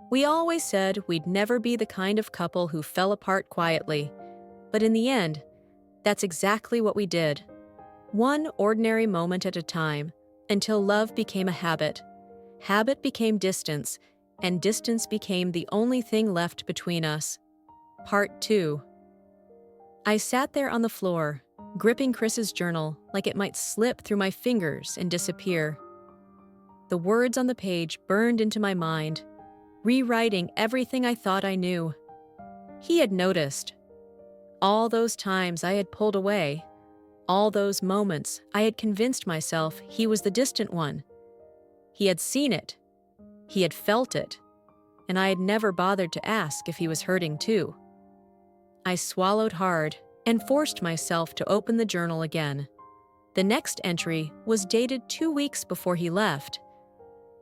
We always said we'd never be the kind of couple who fell apart quietly, but in the end, that's exactly what we did. One ordinary moment at a time, until love became a habit. Habit became distance, and distance became the only thing left between us. Part 2. I sat there on the floor, gripping Chris's journal like it might slip through my fingers and disappear. The words on the page burned into my mind, rewriting everything I thought I knew. He had noticed. All those times I had pulled away, all those moments I had convinced myself he was the distant one. He had seen it. He had felt it. And I had never bothered to ask if he was hurting too. I swallowed hard and forced myself to open the journal again. The next entry was dated 2 weeks before he left.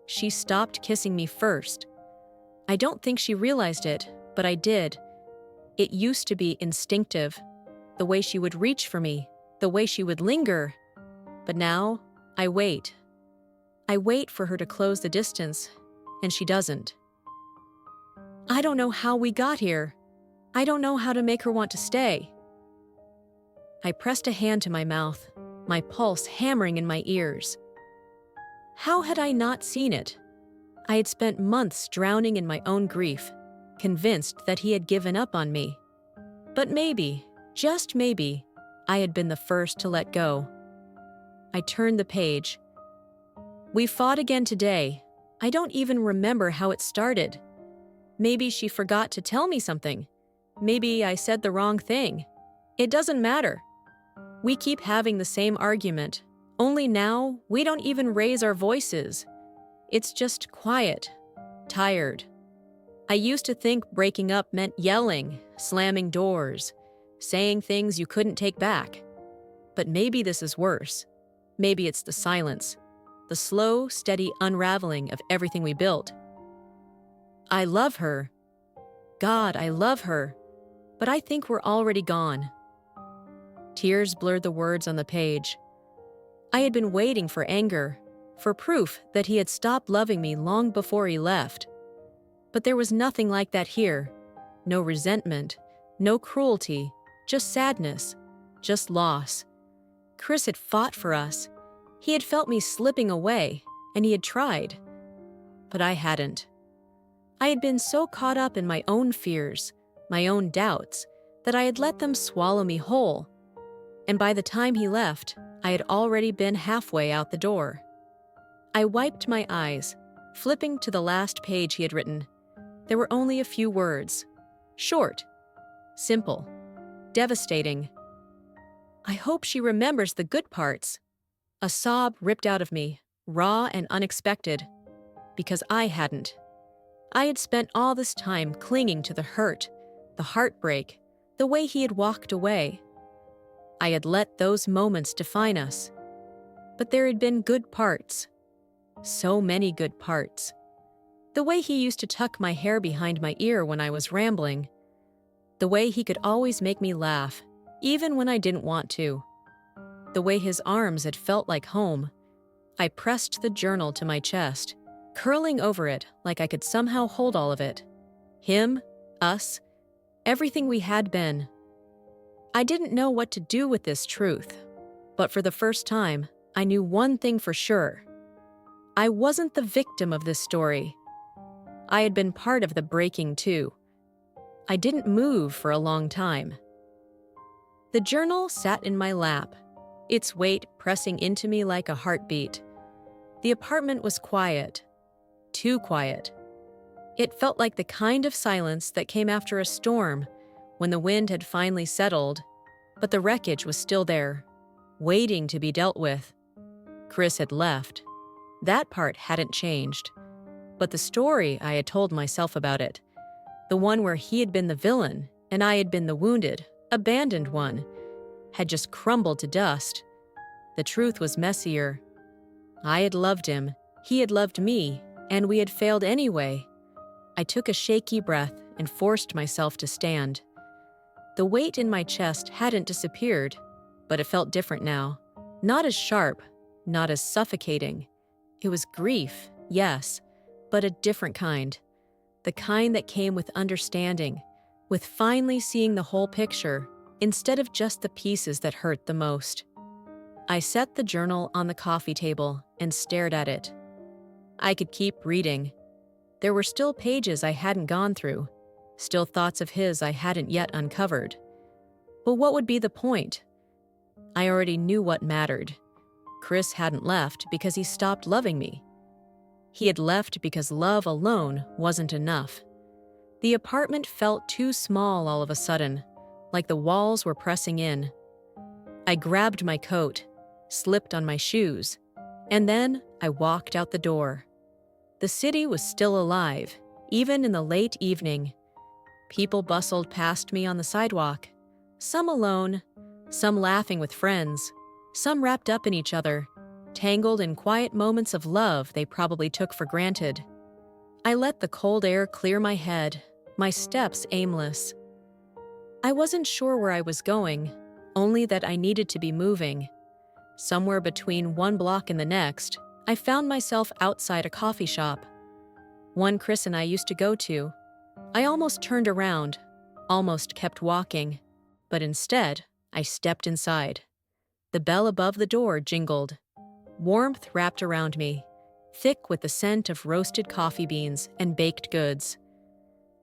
She stopped kissing me first. I don't think she realized it, but I did. It used to be instinctive, the way she would reach for me, the way she would linger. But now, I wait. I wait for her to close the distance, and she doesn't. I don't know how we got here. I don't know how to make her want to stay. I pressed a hand to my mouth, my pulse hammering in my ears. How had I not seen it? I had spent months drowning in my own grief, convinced that he had given up on me. But maybe, just maybe, I had been the first to let go. I turned the page. We fought again today. I don't even remember how it started. Maybe she forgot to tell me something. Maybe I said the wrong thing. It doesn't matter. We keep having the same argument, only now we don't even raise our voices. It's just quiet, tired. I used to think breaking up meant yelling, slamming doors, saying things you couldn't take back. But maybe this is worse. Maybe it's the silence, the slow, steady unraveling of everything we built. I love her. God, I love her. But I think we're already gone. Tears blurred the words on the page. I had been waiting for anger, for proof that he had stopped loving me long before he left. But there was nothing like that here. No resentment, no cruelty, just sadness, just loss. Chris had fought for us. He had felt me slipping away, and he had tried. But I hadn't. I had been so caught up in my own fears, my own doubts, that I had let them swallow me whole. And by the time he left, I had already been halfway out the door. I wiped my eyes, flipping to the last page he had written. There were only a few words. Short, simple, devastating. I hope she remembers the good parts. A sob ripped out of me, raw and unexpected, because I hadn't. I had spent all this time clinging to the hurt, the heartbreak, the way he had walked away. I had let those moments define us. But there had been good parts. So many good parts. The way he used to tuck my hair behind my ear when I was rambling. The way he could always make me laugh, even when I didn't want to. The way his arms had felt like home. I pressed the journal to my chest, curling over it like I could somehow hold all of it. Him, us, everything we had been. I didn't know what to do with this truth, but for the first time, I knew one thing for sure. I wasn't the victim of this story. I had been part of the breaking too. I didn't move for a long time. The journal sat in my lap, its weight pressing into me like a heartbeat. The apartment was quiet, too quiet. It felt like the kind of silence that came after a storm, when the wind had finally settled, but the wreckage was still there, waiting to be dealt with. Chris had left. That part hadn't changed. But the story I had told myself about it, the one where he had been the villain and I had been the wounded, abandoned one, had just crumbled to dust. The truth was messier. I had loved him, he had loved me, and we had failed anyway. I took a shaky breath and forced myself to stand. The weight in my chest hadn't disappeared, but it felt different now. Not as sharp, not as suffocating. It was grief, yes, but a different kind. the kind that came with understanding, with finally seeing the whole picture instead of just the pieces that hurt the most. I set the journal on the coffee table and stared at it. I could keep reading. There were still pages I hadn't gone through, still thoughts of his I hadn't yet uncovered. But what would be the point? I already knew what mattered. Chris hadn't left because he stopped loving me. He had left because love alone wasn't enough. The apartment felt too small all of a sudden, like the walls were pressing in. I grabbed my coat, slipped on my shoes, and then I walked out the door. The city was still alive, even in the late evening. People bustled past me on the sidewalk, some alone, some laughing with friends, some wrapped up in each other, tangled in quiet moments of love they probably took for granted. I let the cold air clear my head, my steps aimless. I wasn't sure where I was going, only that I needed to be moving. Somewhere between one block and the next, I found myself outside a coffee shop. One Chris and I used to go to. I almost turned around, almost kept walking, but instead, I stepped inside. The bell above the door jingled. Warmth wrapped around me, thick with the scent of roasted coffee beans and baked goods.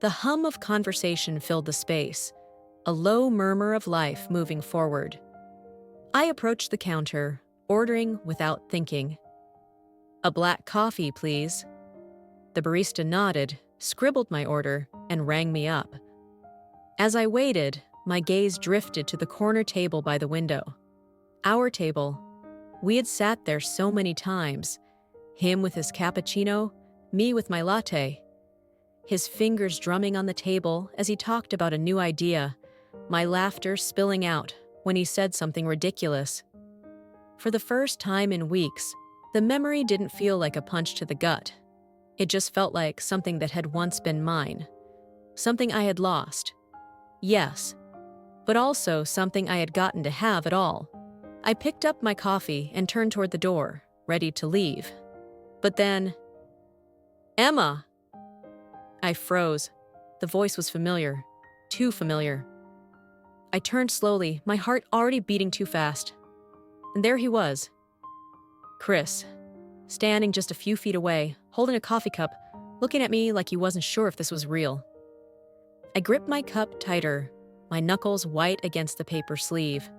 The hum of conversation filled the space, a low murmur of life moving forward. I approached the counter, ordering without thinking. "A black coffee, please." The barista nodded, scribbled my order, and rang me up. As I waited, my gaze drifted to the corner table by the window. Our table. We had sat there so many times. Him with his cappuccino, me with my latte. His fingers drumming on the table as he talked about a new idea, my laughter spilling out when he said something ridiculous. For the first time in weeks, the memory didn't feel like a punch to the gut. It just felt like something that had once been mine. Something I had lost. Yes, but also something I had gotten to have at all. I picked up my coffee and turned toward the door, ready to leave. But then, "Emma!" I froze. The voice was familiar, too familiar. I turned slowly, my heart already beating too fast. And there he was. Chris, standing just a few feet away, holding a coffee cup, looking at me like he wasn't sure if this was real. I gripped my cup tighter, my knuckles white against the paper sleeve.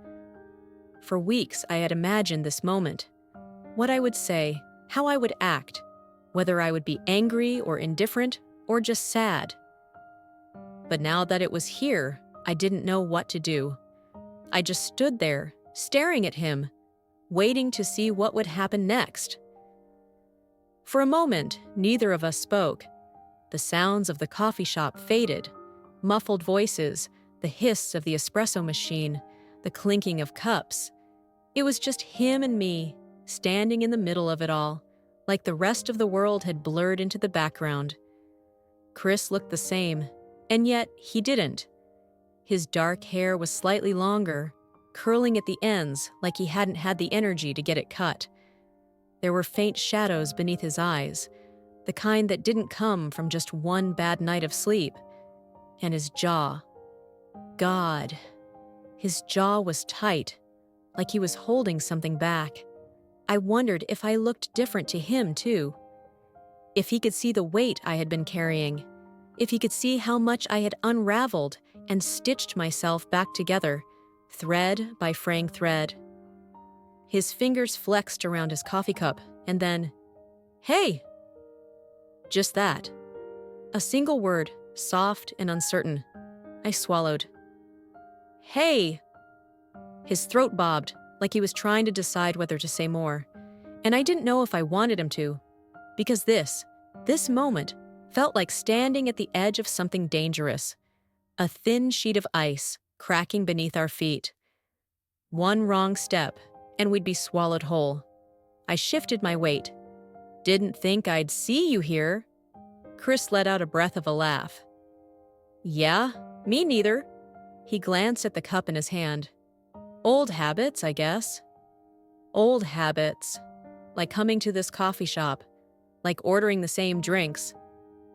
For weeks, I had imagined this moment. What I would say, how I would act, whether I would be angry or indifferent or just sad. But now that it was here, I didn't know what to do. I just stood there, staring at him, waiting to see what would happen next. For a moment, neither of us spoke. The sounds of the coffee shop faded. Muffled voices, the hiss of the espresso machine, the clinking of cups. It was just him and me, standing in the middle of it all, like the rest of the world had blurred into the background. Chris looked the same, and yet he didn't. His dark hair was slightly longer, curling at the ends like he hadn't had the energy to get it cut. There were faint shadows beneath his eyes, the kind that didn't come from just one bad night of sleep. And his jaw. God. His jaw was tight, like he was holding something back. I wondered if I looked different to him, too. If he could see the weight I had been carrying. If he could see how much I had unraveled and stitched myself back together, thread by fraying thread. His fingers flexed around his coffee cup, and then, "Hey!" Just that. A single word, soft and uncertain. I swallowed. "Hey!" His throat bobbed, like he was trying to decide whether to say more. And I didn't know if I wanted him to, because this moment, felt like standing at the edge of something dangerous. A thin sheet of ice cracking beneath our feet. One wrong step, and we'd be swallowed whole. I shifted my weight. "Didn't think I'd see you here." Chris let out a breath of a laugh. "Yeah, me neither." He glanced at the cup in his hand. "Old habits, I guess." Old habits. Like coming to this coffee shop. Like ordering the same drinks.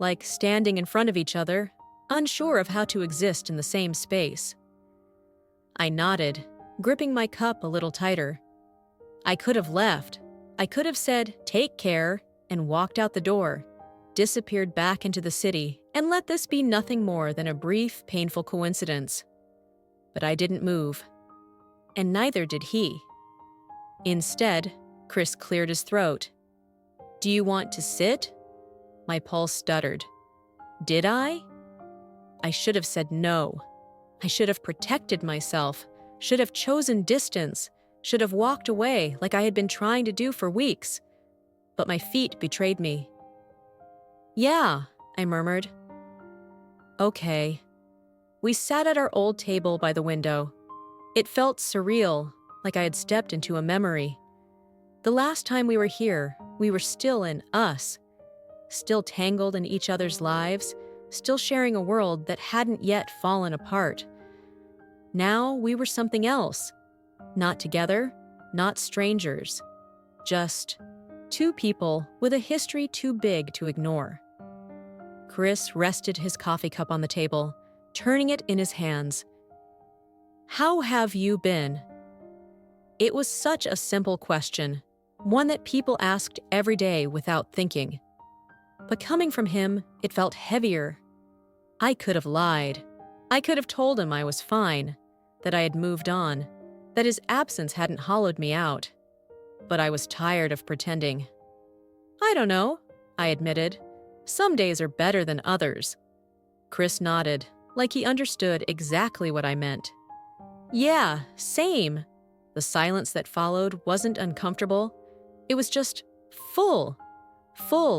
like standing in front of each other, unsure of how to exist in the same space. I nodded, gripping my cup a little tighter. I could have left. I could have said, "Take care," and walked out the door, disappeared back into the city, and let this be nothing more than a brief, painful coincidence. But I didn't move. And neither did he. Instead, Chris cleared his throat. "Do you want to sit?" My pulse stuttered. Did I? I should have said no. I should have protected myself, should have chosen distance, should have walked away like I had been trying to do for weeks. But my feet betrayed me. "Yeah," I murmured. "Okay." We sat at our old table by the window. It felt surreal, like I had stepped into a memory. The last time we were here, we were still in us, still tangled in each other's lives, still sharing a world that hadn't yet fallen apart. Now we were something else. Not together, not strangers. Just two people with a history too big to ignore. Chris rested his coffee cup on the table, turning it in his hands. "How have you been?" It was such a simple question, one that people asked every day without thinking. But coming from him, it felt heavier. I could have lied. I could have told him I was fine, that I had moved on, that his absence hadn't hollowed me out. But I was tired of pretending. "I don't know," I admitted. "Some days are better than others." Chris nodded, like he understood exactly what I meant. "Yeah, same." The silence that followed wasn't uncomfortable. It was just full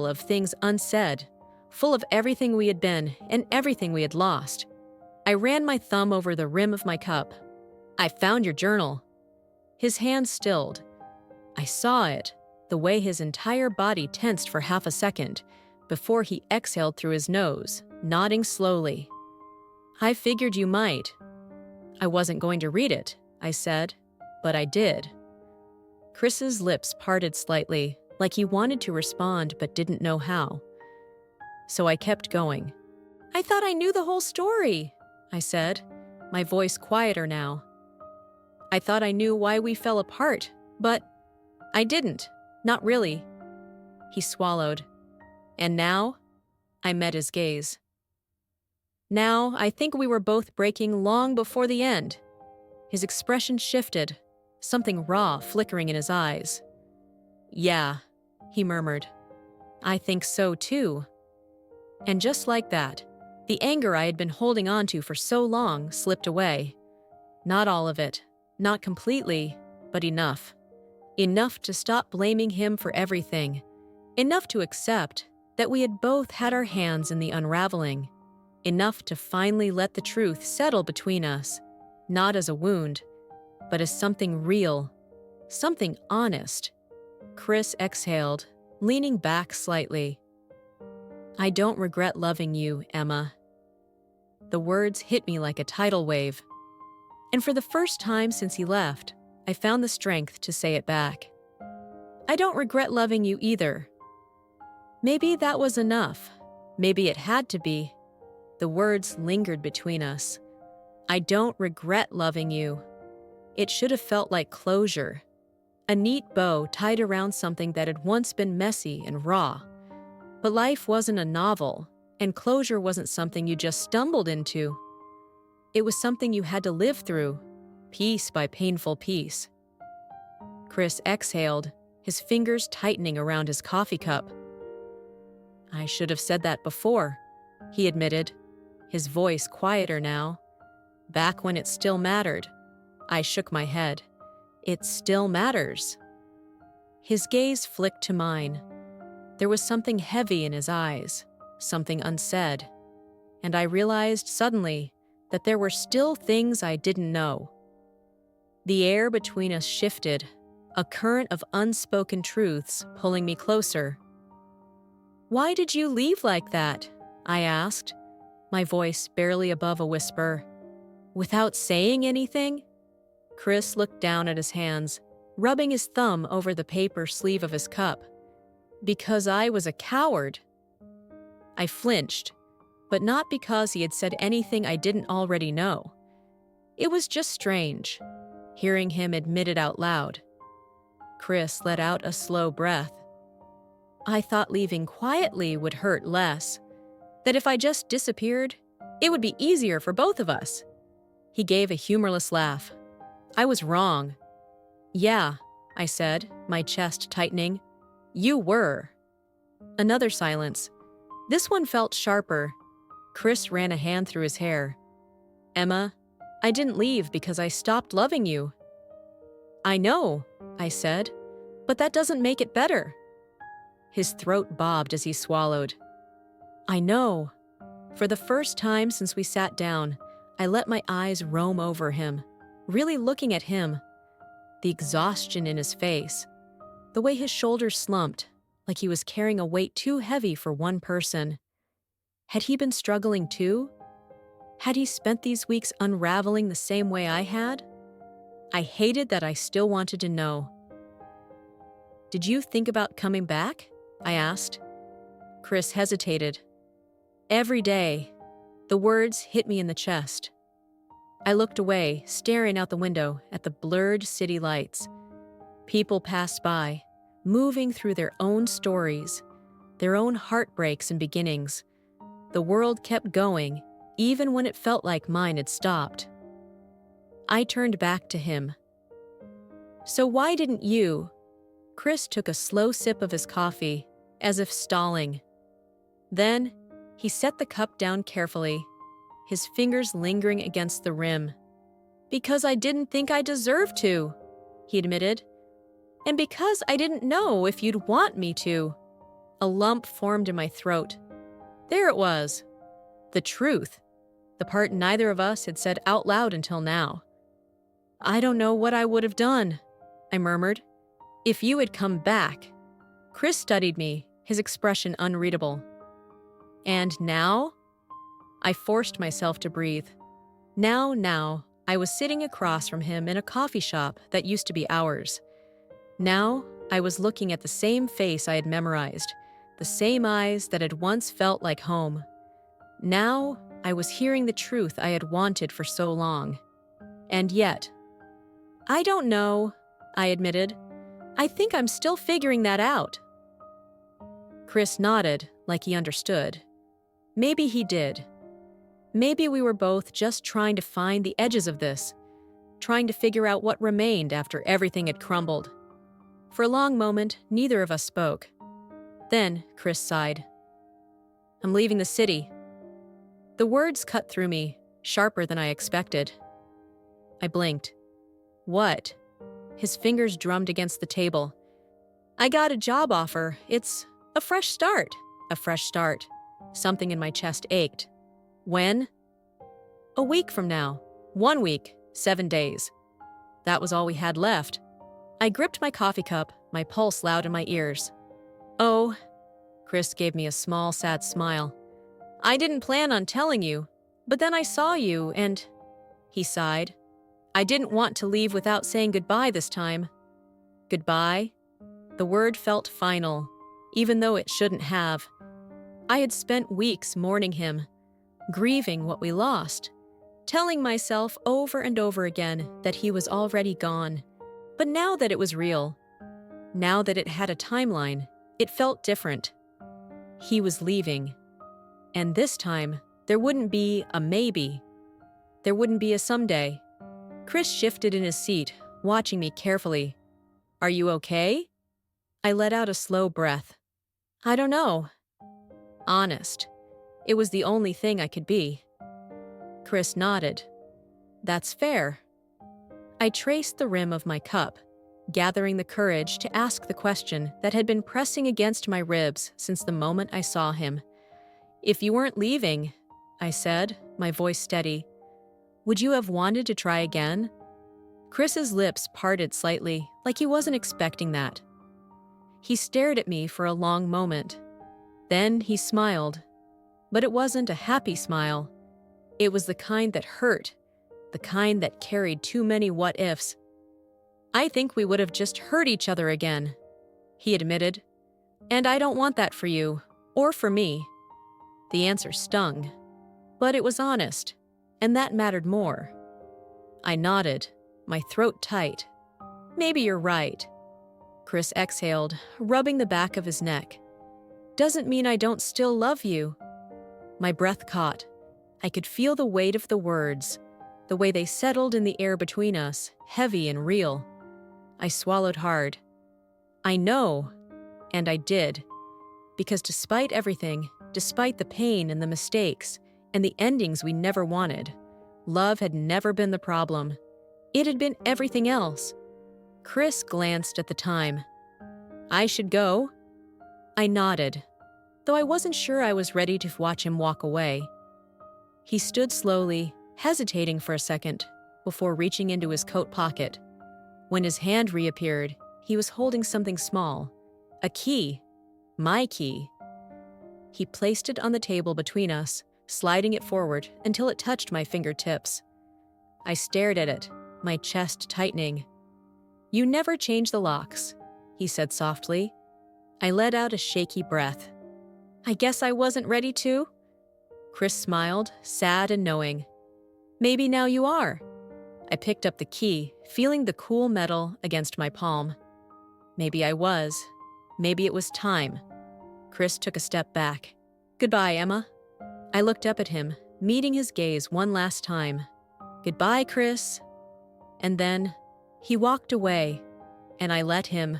of things unsaid, full of everything we had been and everything we had lost. I ran my thumb over the rim of my cup. "I found your journal." His hand stilled. I saw it, the way his entire body tensed for half a second, before he exhaled through his nose, nodding slowly. "I figured you might." "I wasn't going to read it," I said, but I did. Chris's lips parted slightly, like he wanted to respond but didn't know how. So I kept going. "I thought I knew the whole story," I said, my voice quieter now. "I thought I knew why we fell apart, but I didn't, not really." He swallowed. "And now?" I met his gaze. "Now, I think we were both breaking long before the end." His expression shifted, something raw flickering in his eyes. "Yeah," he murmured. "I think so too." And just like that, the anger I had been holding on to for so long slipped away. Not all of it, not completely, but enough. Enough to stop blaming him for everything. Enough to accept that we had both had our hands in the unraveling. Enough to finally let the truth settle between us, not as a wound, but as something real, something honest. Chris exhaled, leaning back slightly. "I don't regret loving you, Emma." The words hit me like a tidal wave. And for the first time since he left, I found the strength to say it back. "I don't regret loving you either." Maybe that was enough. Maybe it had to be. The words lingered between us. "I don't regret loving you." It should have felt like closure. A neat bow tied around something that had once been messy and raw. But life wasn't a novel, and closure wasn't something you just stumbled into. It was something you had to live through, piece by painful piece. Chris exhaled, his fingers tightening around his coffee cup. "I should have said that before," he admitted, his voice quieter now. "Back when it still mattered." I shook my head. "It still matters." His gaze flicked to mine. There was something heavy in his eyes, something unsaid. And I realized suddenly that there were still things I didn't know. The air between us shifted, a current of unspoken truths pulling me closer. "Why did you leave like that?" I asked, my voice barely above a whisper. "Without saying anything?" Chris looked down at his hands, rubbing his thumb over the paper sleeve of his cup. "Because I was a coward." I flinched, but not because he had said anything I didn't already know. It was just strange, hearing him admit it out loud. Chris let out a slow breath. I thought leaving quietly would hurt less, that if I just disappeared, it would be easier for both of us. He gave a humorless laugh. I was wrong. Yeah, I said, my chest tightening. You were. Another silence. This one felt sharper. Chris ran a hand through his hair. Emma, I didn't leave because I stopped loving you. I know, I said, but that doesn't make it better. His throat bobbed as he swallowed. I know. For the first time since we sat down, I let my eyes roam over him, really looking at him. The exhaustion in his face, the way his shoulders slumped, like he was carrying a weight too heavy for one person. Had he been struggling too? Had he spent these weeks unraveling the same way I had? I hated that I still wanted to know. Did you think about coming back? I asked. Chris hesitated. Every day. The words hit me in the chest. I looked away, staring out the window at the blurred city lights. People passed by, moving through their own stories, their own heartbreaks and beginnings. The world kept going, even when it felt like mine had stopped. I turned back to him. So why didn't you? Chris took a slow sip of his coffee, as if stalling. Then, he set the cup down carefully, his fingers lingering against the rim. Because I didn't think I deserved to, he admitted. And because I didn't know if you'd want me to. A lump formed in my throat. There it was. The truth. The part neither of us had said out loud until now. I don't know what I would have done, I murmured. If you had come back. Chris studied me, his expression unreadable. And now? I forced myself to breathe. Now, I was sitting across from him in a coffee shop that used to be ours. Now, I was looking at the same face I had memorized, the same eyes that had once felt like home. Now, I was hearing the truth I had wanted for so long. And yet, I don't know, I admitted. I think I'm still figuring that out. Chris nodded, like he understood. Maybe he did. Maybe we were both just trying to find the edges of this, trying to figure out what remained after everything had crumbled. For a long moment, neither of us spoke. Then, Chris sighed. I'm leaving the city. The words cut through me, sharper than I expected. I blinked. What? His fingers drummed against the table. I got a job offer. It's a fresh start. A fresh start. Something in my chest ached. When? A week from now. 1 week, 7 days. That was all we had left. I gripped my coffee cup, my pulse loud in my ears. Oh, Chris gave me a small, sad smile. I didn't plan on telling you, but then I saw you and... He sighed. I didn't want to leave without saying goodbye this time. Goodbye? The word felt final, even though it shouldn't have. I had spent weeks mourning him, grieving what we lost, telling myself over and over again that he was already gone. But now that it was real, now that it had a timeline, it felt different. He was leaving. And this time, there wouldn't be a maybe. There wouldn't be a someday. Chris shifted in his seat, watching me carefully. Are you okay? I let out a slow breath. I don't know. Honest. It was the only thing I could be. Chris nodded. That's fair. I traced the rim of my cup, gathering the courage to ask the question that had been pressing against my ribs since the moment I saw him. If you weren't leaving, I said, my voice steady, would you have wanted to try again? Chris's lips parted slightly, like he wasn't expecting that. He stared at me for a long moment. Then he smiled. But it wasn't a happy smile. It was the kind that hurt, the kind that carried too many what-ifs. I think we would have just hurt each other again, he admitted. And I don't want that for you, or for me. The answer stung, but it was honest, and that mattered more. I nodded, my throat tight. Maybe you're right. Chris exhaled, rubbing the back of his neck. Doesn't mean I don't still love you. My breath caught. I could feel the weight of the words, the way they settled in the air between us, heavy and real. I swallowed hard. I know, and I did. Because despite everything, despite the pain and the mistakes, and the endings we never wanted, love had never been the problem. It had been everything else. Chris glanced at the time. I should go? I nodded, though I wasn't sure I was ready to watch him walk away. He stood slowly, hesitating for a second, before reaching into his coat pocket. When his hand reappeared, he was holding something small. A key. My key. He placed it on the table between us, sliding it forward until it touched my fingertips. I stared at it, my chest tightening. You never change the locks, he said softly. I let out a shaky breath. I guess I wasn't ready to? Chris smiled, sad and knowing. Maybe now you are. I picked up the key, feeling the cool metal against my palm. Maybe I was. Maybe it was time. Chris took a step back. Goodbye, Emma. I looked up at him, meeting his gaze one last time. Goodbye, Chris. And then he walked away, and I let him.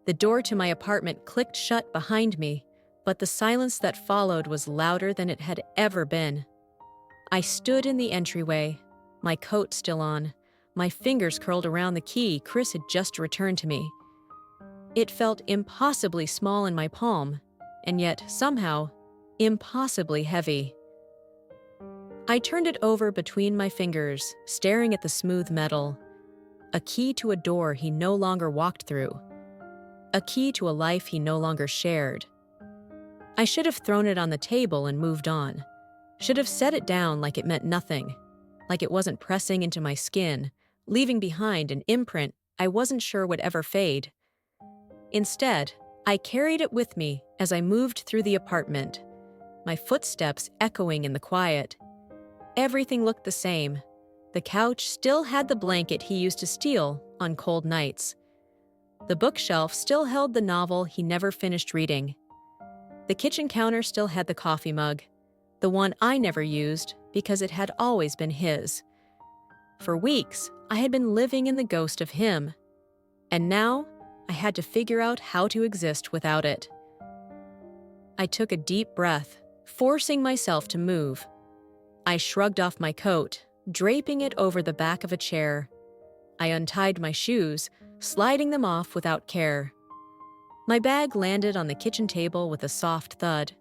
The door to my apartment clicked shut behind me, but the silence that followed was louder than it had ever been. I stood in the entryway, my coat still on, my fingers curled around the key Chris had just returned to me. It felt impossibly small in my palm, and yet, somehow, impossibly heavy. I turned it over between my fingers, staring at the smooth metal. A key to a door he no longer walked through. A key to a life he no longer shared. I should have thrown it on the table and moved on. Should have set it down like it meant nothing, like it wasn't pressing into my skin, leaving behind an imprint I wasn't sure would ever fade. Instead, I carried it with me as I moved through the apartment, my footsteps echoing in the quiet. Everything looked the same. The couch still had the blanket he used to steal on cold nights. The bookshelf still held the novel he never finished reading. The kitchen counter still had the coffee mug, the one I never used because it had always been his. For weeks, I had been living in the ghost of him, and now I had to figure out how to exist without it. I took a deep breath, forcing myself to move. I shrugged off my coat, draping it over the back of a chair. I untied my shoes, sliding them off without care. My bag landed on the kitchen table with a soft thud.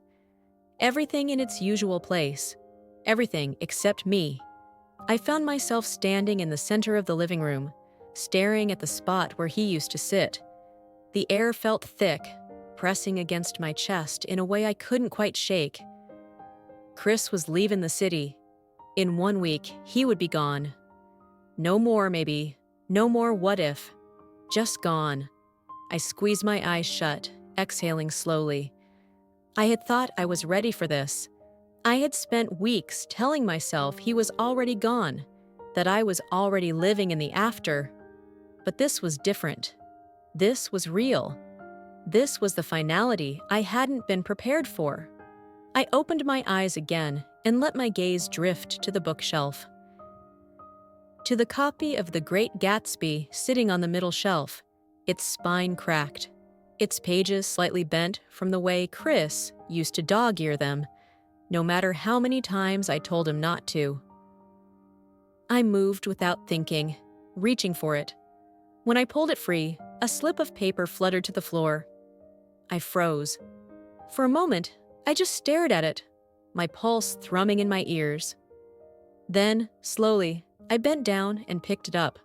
Everything in its usual place. Everything except me. I found myself standing in the center of the living room, staring at the spot where he used to sit. The air felt thick, pressing against my chest in a way I couldn't quite shake. Chris was leaving the city. In 1 week, he would be gone. No more, maybe. No more what if. Just gone. I squeezed my eyes shut, exhaling slowly. I had thought I was ready for this. I had spent weeks telling myself he was already gone, that I was already living in the after. But this was different. This was real. This was the finality I hadn't been prepared for. I opened my eyes again and let my gaze drift to the bookshelf. To the copy of The Great Gatsby sitting on the middle shelf, its spine cracked, its pages slightly bent from the way Chris used to dog-ear them, no matter how many times I told him not to. I moved without thinking, reaching for it. When I pulled it free, a slip of paper fluttered to the floor. I froze. For a moment, I just stared at it, my pulse thrumming in my ears. Then, slowly, I bent down and picked it up.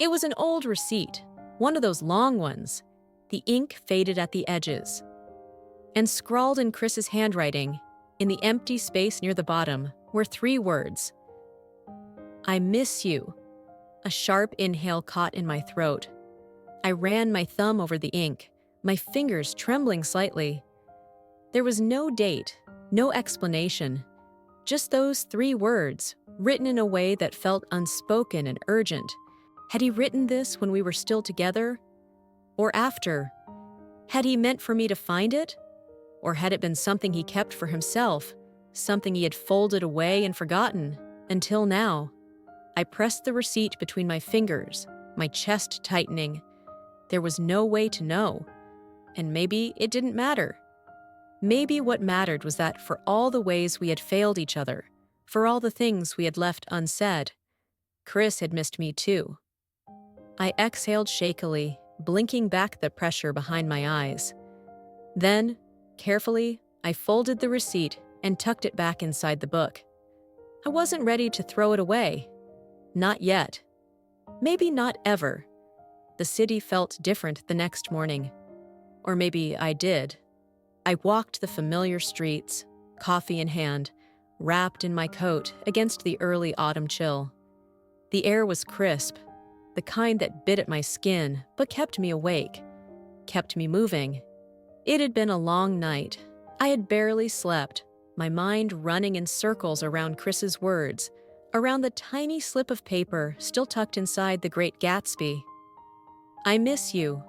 It was an old receipt, one of those long ones. The ink faded at the edges. And scrawled in Chris's handwriting, in the empty space near the bottom, were 3 words. I miss you. A sharp inhale caught in my throat. I ran my thumb over the ink, my fingers trembling slightly. There was no date, no explanation, just those 3 words, written in a way that felt unspoken and urgent. Had he written this when we were still together? Or after? Had he meant for me to find it? Or had it been something he kept for himself, something he had folded away and forgotten, until now? I pressed the receipt between my fingers, my chest tightening. There was no way to know. And maybe it didn't matter. Maybe what mattered was that for all the ways we had failed each other, for all the things we had left unsaid, Chris had missed me too. I exhaled shakily, blinking back the pressure behind my eyes. Then, carefully, I folded the receipt and tucked it back inside the book. I wasn't ready to throw it away. Not yet. Maybe not ever. The city felt different the next morning. Or maybe I did. I walked the familiar streets, coffee in hand, wrapped in my coat against the early autumn chill. The air was crisp, the kind that bit at my skin but kept me awake, kept me moving. It had been a long night. I had barely slept, my mind running in circles around Chris's words, around the tiny slip of paper still tucked inside The Great Gatsby. I miss you.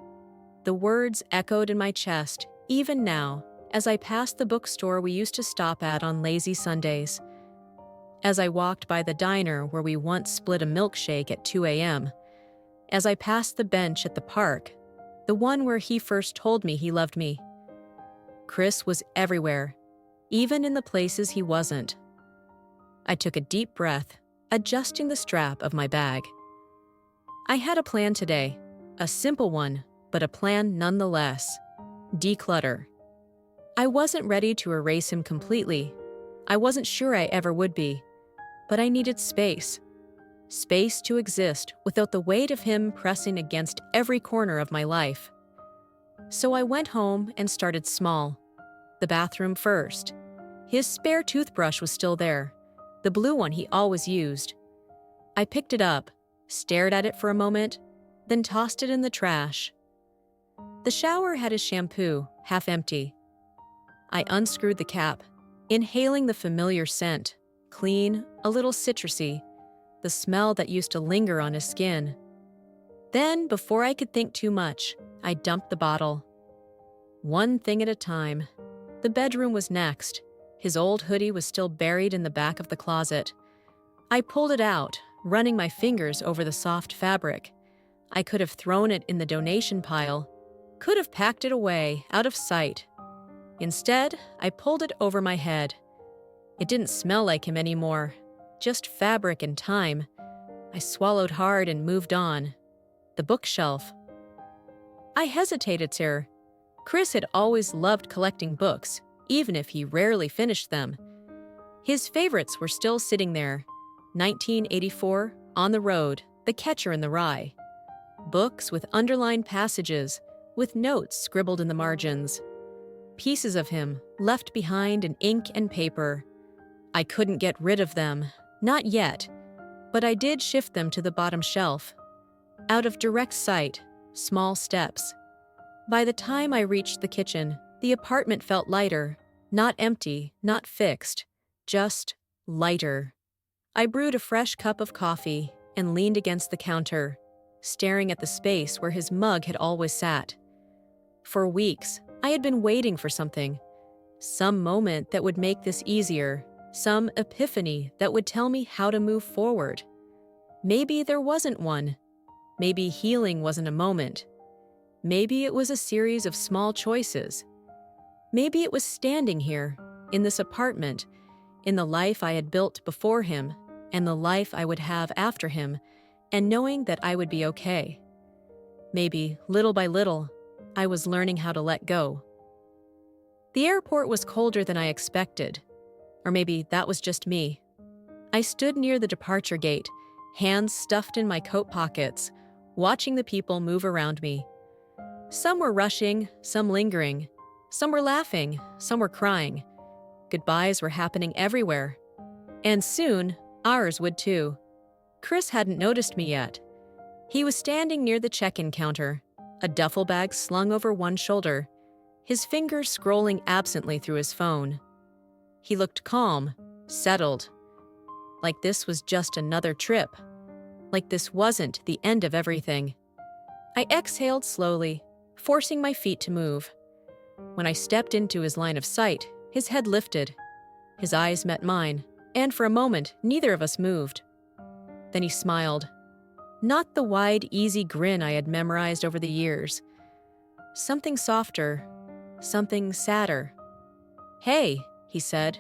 The words echoed in my chest, even now, as I passed the bookstore we used to stop at on lazy Sundays. As I walked by the diner where we once split a milkshake at 2 a.m. As I passed the bench at the park, the one where he first told me he loved me. Chris was everywhere, even in the places he wasn't. I took a deep breath, adjusting the strap of my bag. I had a plan today, a simple one, but a plan nonetheless. Declutter. I wasn't ready to erase him completely. I wasn't sure I ever would be. But I needed space. Space to exist without the weight of him pressing against every corner of my life. So I went home and started small. The bathroom first. His spare toothbrush was still there, the blue one he always used. I picked it up, stared at it for a moment, then tossed it in the trash. The shower had his shampoo, half empty. I unscrewed the cap, inhaling the familiar scent, clean, a little citrusy, the smell that used to linger on his skin. Then, before I could think too much, I dumped the bottle. One thing at a time. The bedroom was next. His old hoodie was still buried in the back of the closet. I pulled it out, running my fingers over the soft fabric. I could have thrown it in the donation pile, could have packed it away, out of sight. Instead, I pulled it over my head. It didn't smell like him anymore, just fabric and time. I swallowed hard and moved on. The bookshelf. I hesitated, sir. Chris had always loved collecting books, even if he rarely finished them. His favorites were still sitting there. 1984, On the Road, The Catcher in the Rye. Books with underlined passages, with notes scribbled in the margins. Pieces of him, left behind in ink and paper. I couldn't get rid of them, not yet, but I did shift them to the bottom shelf. Out of direct sight, small steps. By the time I reached the kitchen, the apartment felt lighter, not empty, not fixed, just lighter. I brewed a fresh cup of coffee and leaned against the counter, staring at the space where his mug had always sat. For weeks, I had been waiting for something, some moment that would make this easier, some epiphany that would tell me how to move forward. Maybe there wasn't one. Maybe healing wasn't a moment. Maybe it was a series of small choices. Maybe it was standing here, in this apartment, in the life I had built before him, and the life I would have after him, and knowing that I would be okay. Maybe, little by little, I was learning how to let go. The airport was colder than I expected. Or maybe that was just me. I stood near the departure gate, hands stuffed in my coat pockets, watching the people move around me. Some were rushing, some lingering. Some were laughing, some were crying. Goodbyes were happening everywhere. And soon, ours would too. Chris hadn't noticed me yet. He was standing near the check-in counter, a duffel bag slung over one shoulder, his fingers scrolling absently through his phone. He looked calm, settled, like this was just another trip, like this wasn't the end of everything. I exhaled slowly, forcing my feet to move. When I stepped into his line of sight, his head lifted. His eyes met mine, and for a moment, neither of us moved. Then he smiled. Not the wide, easy grin I had memorized over the years. Something softer, something sadder. "Hey," he said.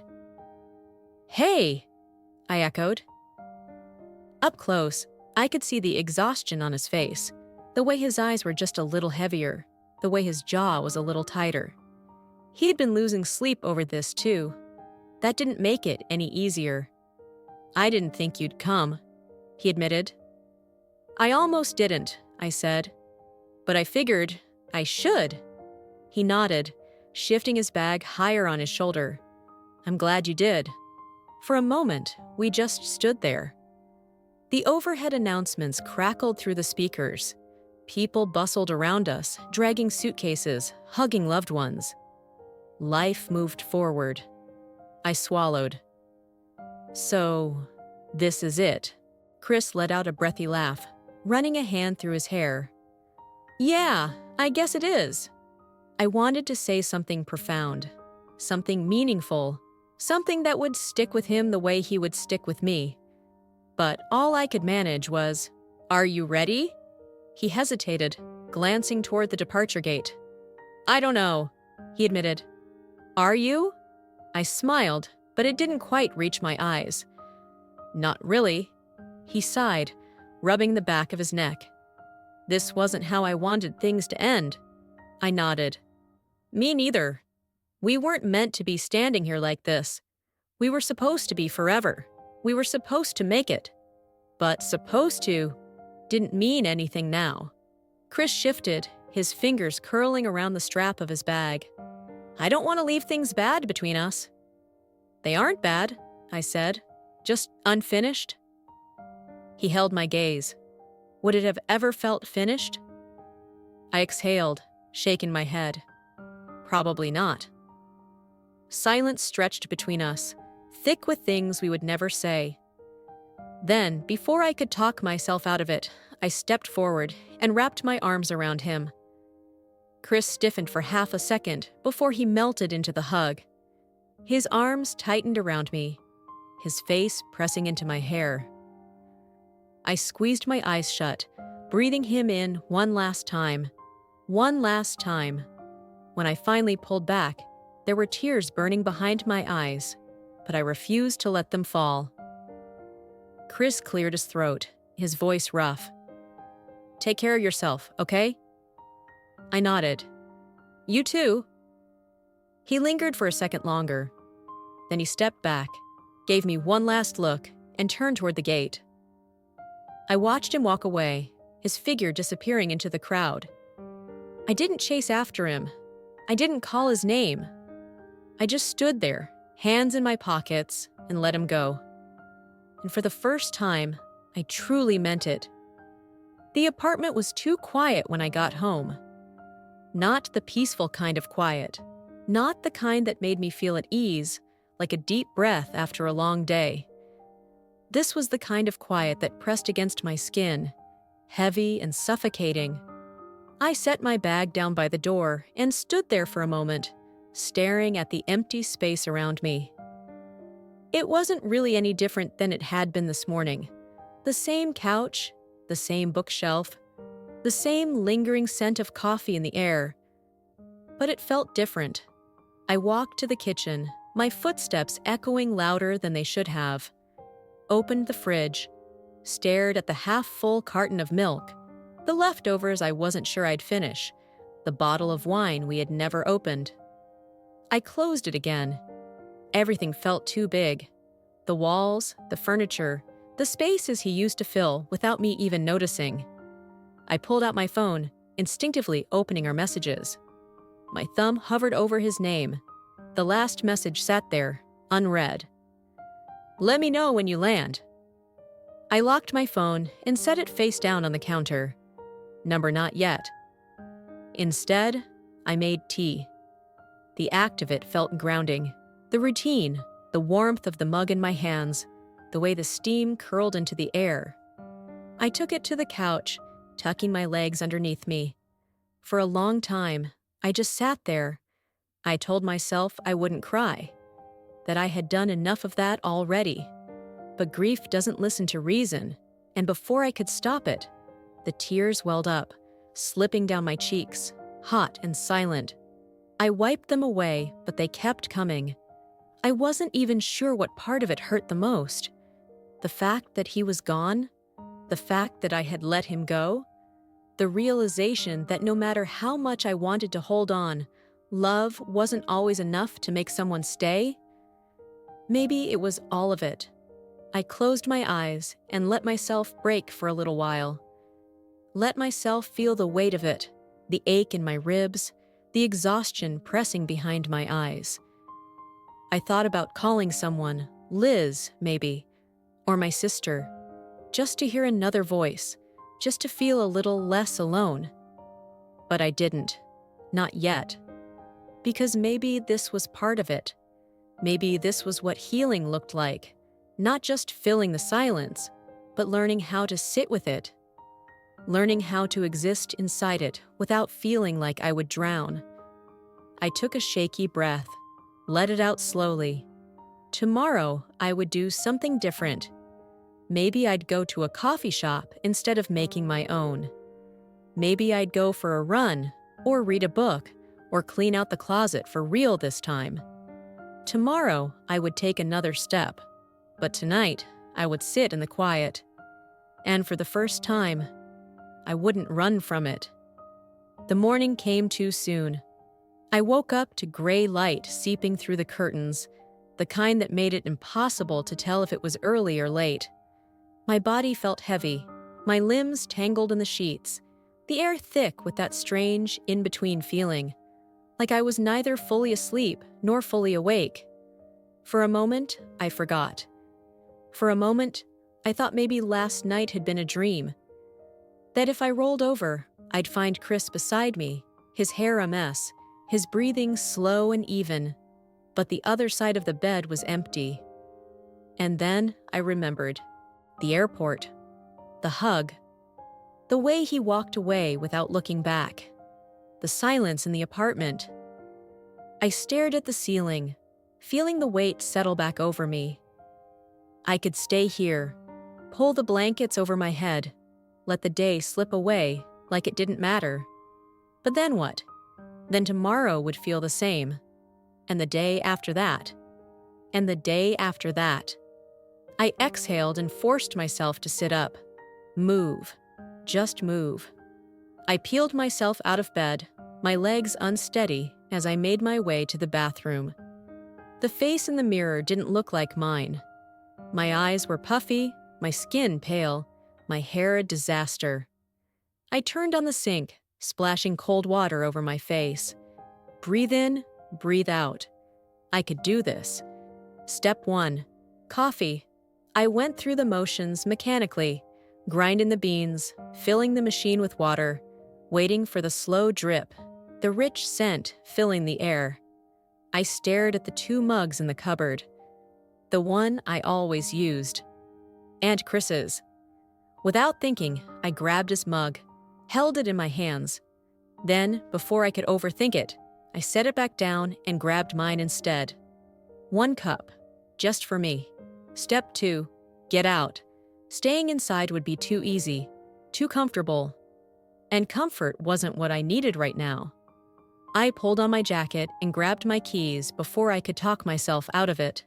"Hey," I echoed. Up close, I could see the exhaustion on his face, the way his eyes were just a little heavier, the way his jaw was a little tighter. He'd been losing sleep over this too. That didn't make it any easier. "I didn't think you'd come," he admitted. "I almost didn't," I said. "But I figured I should." He nodded, shifting his bag higher on his shoulder. "I'm glad you did." For a moment, we just stood there. The overhead announcements crackled through the speakers. People bustled around us, dragging suitcases, hugging loved ones. Life moved forward. I swallowed. "So, this is it." Chris let out a breathy laugh, running a hand through his hair. "Yeah, I guess it is." I wanted to say something profound, something meaningful, something that would stick with him the way he would stick with me. But all I could manage was, "Are you ready?" He hesitated, glancing toward the departure gate. "I don't know," he admitted. "Are you?" I smiled, but it didn't quite reach my eyes. "Not really." He sighed, rubbing the back of his neck. "This wasn't how I wanted things to end." I nodded. "Me neither. We weren't meant to be standing here like this. We were supposed to be forever. We were supposed to make it. But supposed to didn't mean anything now." Chris shifted, his fingers curling around the strap of his bag. "I don't want to leave things bad between us." "They aren't bad," I said. "Just unfinished." He held my gaze. Would it have ever felt finished? I exhaled, shaking my head. Probably not. Silence stretched between us, thick with things we would never say. Then, before I could talk myself out of it, I stepped forward and wrapped my arms around him. Chris stiffened for half a second before he melted into the hug. His arms tightened around me, his face pressing into my hair. I squeezed my eyes shut, breathing him in one last time. One last time. When I finally pulled back, there were tears burning behind my eyes, but I refused to let them fall. Chris cleared his throat, his voice rough. "Take care of yourself, okay?" I nodded. "You too." He lingered for a second longer. Then he stepped back, gave me one last look, and turned toward the gate. I watched him walk away, his figure disappearing into the crowd. I didn't chase after him. I didn't call his name. I just stood there, hands in my pockets, and let him go. And for the first time, I truly meant it. The apartment was too quiet when I got home. Not the peaceful kind of quiet. Not the kind that made me feel at ease, like a deep breath after a long day. This was the kind of quiet that pressed against my skin, heavy and suffocating. I set my bag down by the door and stood there for a moment, staring at the empty space around me. It wasn't really any different than it had been this morning. The same couch, the same bookshelf, the same lingering scent of coffee in the air. But it felt different. I walked to the kitchen, my footsteps echoing louder than they should have. Opened the fridge, stared at the half-full carton of milk, the leftovers I wasn't sure I'd finish, the bottle of wine we had never opened. I closed it again. Everything felt too big. The walls, the furniture, the spaces he used to fill without me even noticing. I pulled out my phone, instinctively opening our messages. My thumb hovered over his name. The last message sat there, unread. "Let me know when you land." I locked my phone and set it face down on the counter. Number not yet. Instead, I made tea. The act of it felt grounding. The routine, the warmth of the mug in my hands, the way the steam curled into the air. I took it to the couch, tucking my legs underneath me. For a long time, I just sat there. I told myself I wouldn't cry, that I had done enough of that already. But grief doesn't listen to reason, and before I could stop it, the tears welled up, slipping down my cheeks, hot and silent. I wiped them away, but they kept coming. I wasn't even sure what part of it hurt the most. The fact that he was gone? The fact that I had let him go? The realization that no matter how much I wanted to hold on, love wasn't always enough to make someone stay? Maybe it was all of it. I closed my eyes and let myself break for a little while. Let myself feel the weight of it, the ache in my ribs, the exhaustion pressing behind my eyes. I thought about calling someone, Liz, maybe, or my sister, just to hear another voice, just to feel a little less alone. But I didn't. Not yet. Because maybe this was part of it. Maybe this was what healing looked like. Not just filling the silence, but learning how to sit with it. Learning how to exist inside it without feeling like I would drown. I took a shaky breath, let it out slowly. Tomorrow, I would do something different. Maybe I'd go to a coffee shop instead of making my own. Maybe I'd go for a run, or read a book, or clean out the closet for real this time. Tomorrow, I would take another step. But tonight, I would sit in the quiet. And for the first time, I wouldn't run from it. The morning came too soon. I woke up to gray light seeping through the curtains, the kind that made it impossible to tell if it was early or late. My body felt heavy, my limbs tangled in the sheets, the air thick with that strange, in-between feeling, like I was neither fully asleep nor fully awake. For a moment, I forgot. For a moment, I thought maybe last night had been a dream. That if I rolled over, I'd find Chris beside me, his hair a mess, his breathing slow and even, but the other side of the bed was empty. And then I remembered. The airport. The hug. The way he walked away without looking back. The silence in the apartment. I stared at the ceiling, feeling the weight settle back over me. I could stay here, pull the blankets over my head, let the day slip away like it didn't matter. But then what? Then tomorrow would feel the same. And the day after that. And the day after that. I exhaled and forced myself to sit up. Move. Just move. I peeled myself out of bed, my legs unsteady as I made my way to the bathroom. The face in the mirror didn't look like mine. My eyes were puffy, my skin pale, my hair a disaster. I turned on the sink, splashing cold water over my face. Breathe in, breathe out. I could do this. Step 1. Coffee. I went through the motions mechanically, grinding the beans, filling the machine with water, waiting for the slow drip, the rich scent filling the air. I stared at the 2 mugs in the cupboard. The one I always used. And Chris's. Without thinking, I grabbed his mug, held it in my hands. Then, before I could overthink it, I set it back down and grabbed mine instead. 1 cup, just for me. Step 2, get out. Staying inside would be too easy, too comfortable. And comfort wasn't what I needed right now. I pulled on my jacket and grabbed my keys before I could talk myself out of it.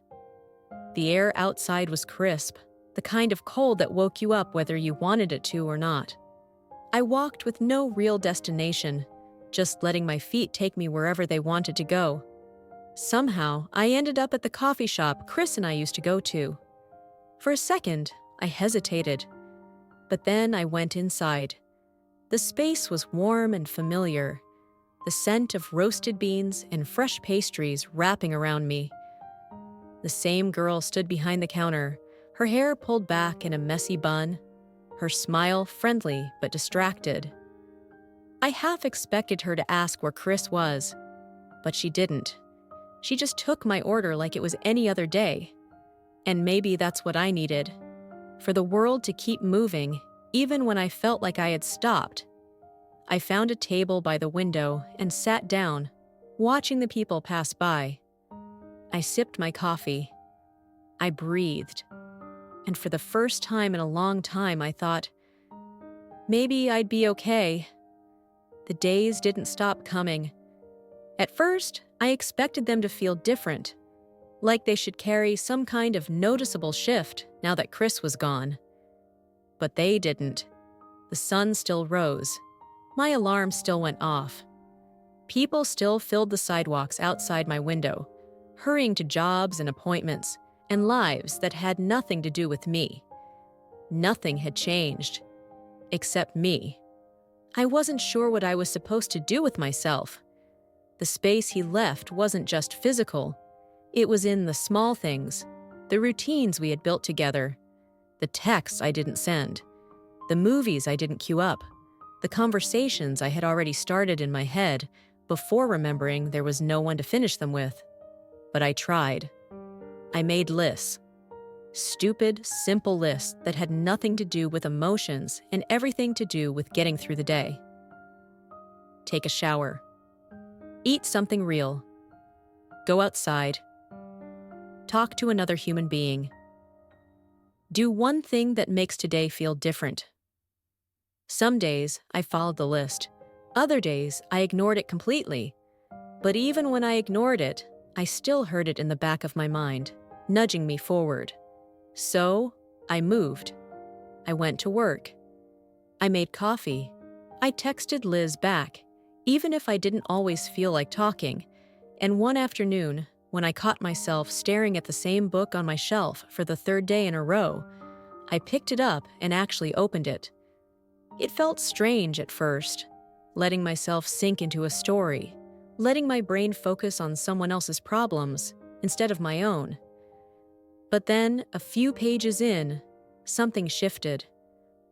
The air outside was crisp, the kind of cold that woke you up whether you wanted it to or not. I walked with no real destination, just letting my feet take me wherever they wanted to go. Somehow, I ended up at the coffee shop Chris and I used to go to. For a second, I hesitated, but then I went inside. The space was warm and familiar, the scent of roasted beans and fresh pastries wrapping around me. The same girl stood behind the counter, her hair pulled back in a messy bun, her smile friendly but distracted. I half expected her to ask where Chris was, but she didn't. She just took my order like it was any other day. And maybe that's what I needed. For the world to keep moving, even when I felt like I had stopped. I found a table by the window and sat down, watching the people pass by. I sipped my coffee. I breathed. And for the first time in a long time, I thought, maybe I'd be okay. The days didn't stop coming. At first, I expected them to feel different, like they should carry some kind of noticeable shift now that Chris was gone. But they didn't. The sun still rose. My alarm still went off. People still filled the sidewalks outside my window, hurrying to jobs and appointments and lives that had nothing to do with me. Nothing had changed, except me. I wasn't sure what I was supposed to do with myself. The space he left wasn't just physical. It was in the small things, the routines we had built together, the texts I didn't send, the movies I didn't queue up, the conversations I had already started in my head before remembering there was no one to finish them with. But I tried. I made lists. Stupid, simple lists that had nothing to do with emotions and everything to do with getting through the day. Take a shower. Eat something real. Go outside. Talk to another human being. Do one thing that makes today feel different. Some days, I followed the list. Other days, I ignored it completely. But even when I ignored it, I still heard it in the back of my mind, nudging me forward. So, I moved. I went to work. I made coffee. I texted Liz back, even if I didn't always feel like talking. And one afternoon, when I caught myself staring at the same book on my shelf for the third day in a row, I picked it up and actually opened it. It felt strange at first, letting myself sink into a story, letting my brain focus on someone else's problems instead of my own. But then, a few pages in, something shifted.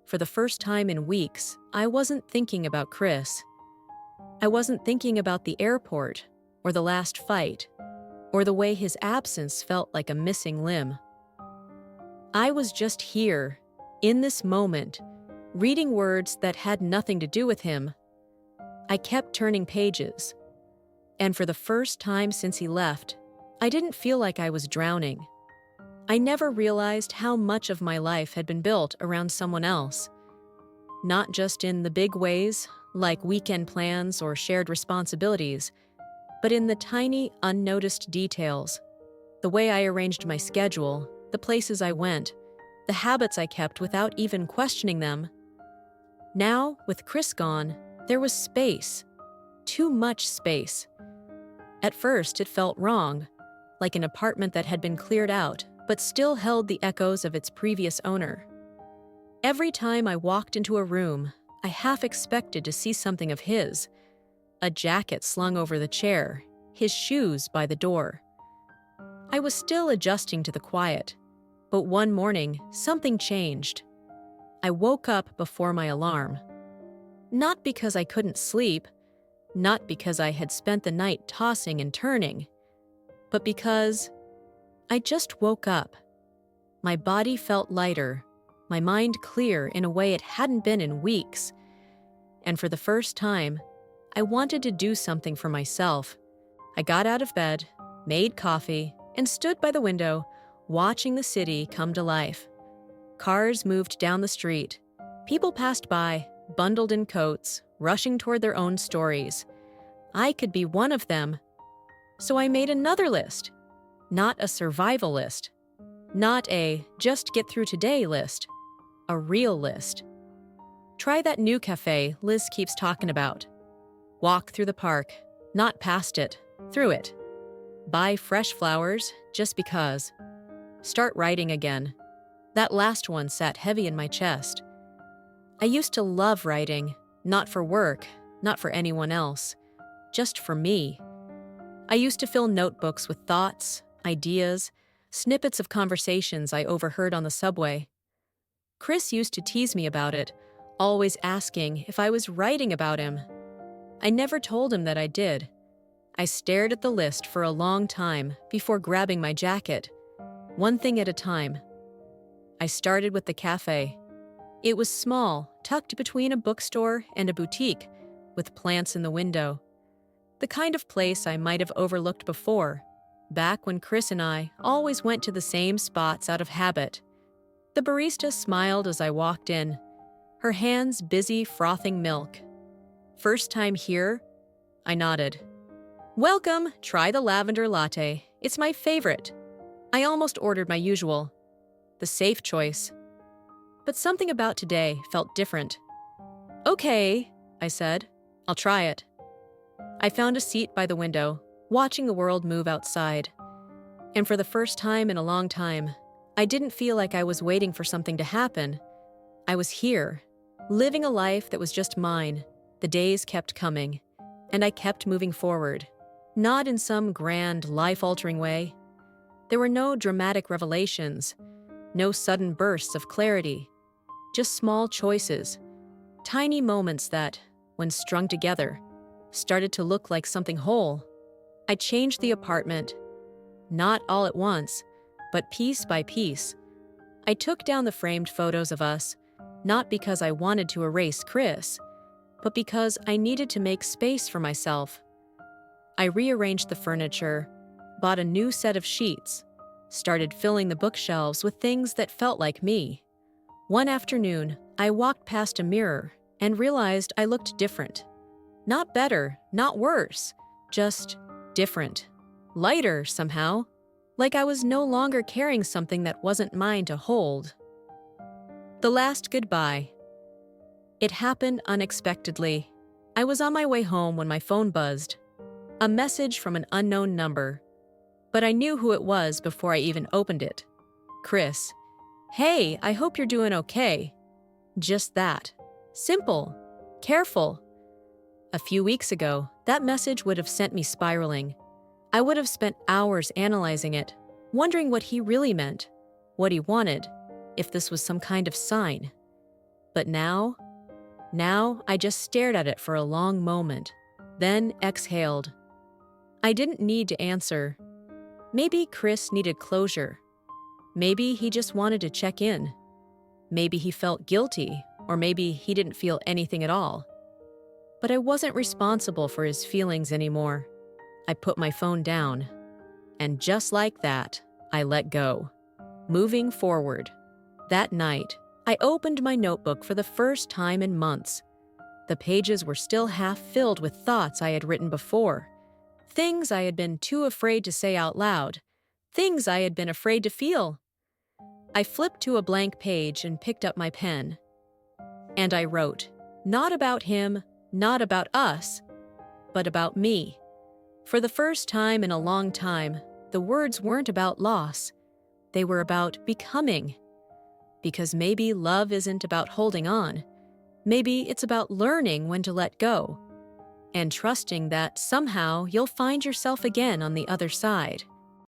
For the first time in weeks, I wasn't thinking about Chris. I wasn't thinking about the airport, or the last fight, or the way his absence felt like a missing limb. I was just here, in this moment, reading words that had nothing to do with him. I kept turning pages. And for the first time since he left, I didn't feel like I was drowning. I never realized how much of my life had been built around someone else. Not just in the big ways, like weekend plans or shared responsibilities, but in the tiny, unnoticed details. The way I arranged my schedule, the places I went, the habits I kept without even questioning them. Now, with Chris gone, there was space. Too much space. At first, it felt wrong, like an apartment that had been cleared out, but still held the echoes of its previous owner. Every time I walked into a room, I half expected to see something of his. A jacket slung over the chair, his shoes by the door. I was still adjusting to the quiet, but one morning, something changed. I woke up before my alarm. Not because I couldn't sleep, not because I had spent the night tossing and turning, but because I just woke up. My body felt lighter, my mind clear in a way it hadn't been in weeks. And for the first time, I wanted to do something for myself. I got out of bed, made coffee, and stood by the window, watching the city come to life. Cars moved down the street. People passed by, bundled in coats, rushing toward their own stories. I could be one of them. So I made another list. Not a survival list. Not a just get through today list. A real list. Try that new cafe Liz keeps talking about. Walk through the park, not past it, through it. Buy fresh flowers just because. Start writing again. That last one sat heavy in my chest. I used to love writing, not for work, not for anyone else, just for me. I used to fill notebooks with thoughts, ideas, snippets of conversations I overheard on the subway. Chris used to tease me about it, always asking if I was writing about him. I never told him that I did. I stared at the list for a long time before grabbing my jacket, one thing at a time. I started with the cafe. It was small, tucked between a bookstore and a boutique, with plants in the window. The kind of place I might have overlooked before, back when Chris and I always went to the same spots out of habit. The barista smiled as I walked in, her hands busy frothing milk. "First time here?" I nodded. "Welcome, try the lavender latte. It's my favorite." I almost ordered my usual, the safe choice. But something about today felt different. "Okay," I said. "I'll try it." I found a seat by the window, watching the world move outside. And for the first time in a long time, I didn't feel like I was waiting for something to happen. I was here, living a life that was just mine. The days kept coming, and I kept moving forward. Not in some grand, life-altering way. There were no dramatic revelations, no sudden bursts of clarity, just small choices, tiny moments that, when strung together, started to look like something whole. I changed the apartment, not all at once, but piece by piece. I took down the framed photos of us, not because I wanted to erase Chris, but because I needed to make space for myself. I rearranged the furniture, bought a new set of sheets, started filling the bookshelves with things that felt like me. One afternoon, I walked past a mirror and realized I looked different. Not better, not worse, just different. Lighter, somehow. Like I was no longer carrying something that wasn't mine to hold. The last goodbye. It happened unexpectedly. I was on my way home when my phone buzzed. A message from an unknown number. But I knew who it was before I even opened it. Chris. "Hey, I hope you're doing okay." Just that. Simple. Careful. A few weeks ago, that message would have sent me spiraling. I would have spent hours analyzing it, wondering what he really meant, what he wanted, if this was some kind of sign. But now I just stared at it for a long moment, then exhaled. I didn't need to answer. Maybe Chris needed closure. Maybe he just wanted to check in. Maybe he felt guilty, or maybe he didn't feel anything at all. But I wasn't responsible for his feelings anymore. I put my phone down. And just like that, I let go. Moving forward. That night, I opened my notebook for the first time in months. The pages were still half filled with thoughts I had written before. Things I had been too afraid to say out loud. Things I had been afraid to feel. I flipped to a blank page and picked up my pen. And I wrote, not about him, not about us, but about me. For the first time in a long time, the words weren't about loss. They were about becoming. Because maybe love isn't about holding on. Maybe it's about learning when to let go. And trusting that somehow you'll find yourself again on the other side.